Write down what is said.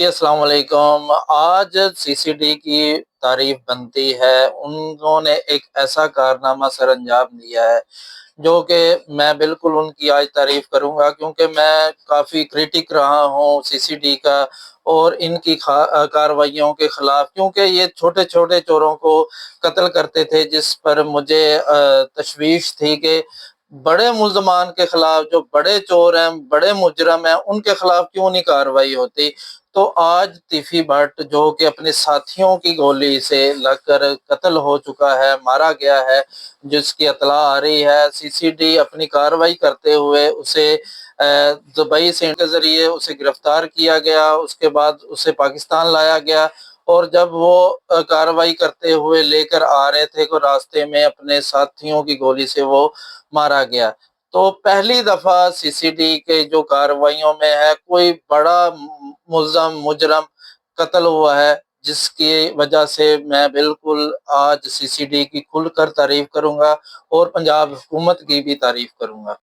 جی, अस्सलाम वालेकुम। आज सीसीडी की तारीफ बनती है। उन्होंने एक ऐसा कारनामा सर अंजाम दिया है जो कि मैं बिल्कुल उनकी आज तारीफ करूंगा, क्योंकि मैं काफ़ी क्रिटिक रहा हूं सीसीडी का और इनकी कार्रवाइयों के खिलाफ, क्योंकि ये छोटे छोटे चोरों को कत्ल करते थे, जिस पर मुझे तशवीश थी कि बड़े मुल्ज़मान के खिलाफ, जो बड़े चोर हैं, बड़े मुजरम हैं, उनके खिलाफ क्यों नहीं कार्रवाई होती। तो आज तीफी भट्ट, जो कि अपने साथियों की गोली से लगकर कत्ल हो चुका है, मारा गया है, जिसकी इत्तला आ रही है, सीसीडी अपनी कार्रवाई करते हुए उसे दुबई से के ज़रिए उसे गिरफ्तार किया गया। उसके बाद उसे पाकिस्तान लाया गया और जब वो कार्रवाई करते हुए लेकर आ रहे थे, को रास्ते में अपने साथियों की गोली से वो मारा गया। तो पहली दफ़ा सीसीडी के जो कार्रवाइयों में है, कोई बड़ा मुल्ज़म मुजरम कत्ल हुआ है, जिसकी वजह से मैं बिल्कुल आज सीसीडी की खुलकर तारीफ करूंगा और पंजाब हुकूमत की भी तारीफ करूंगा।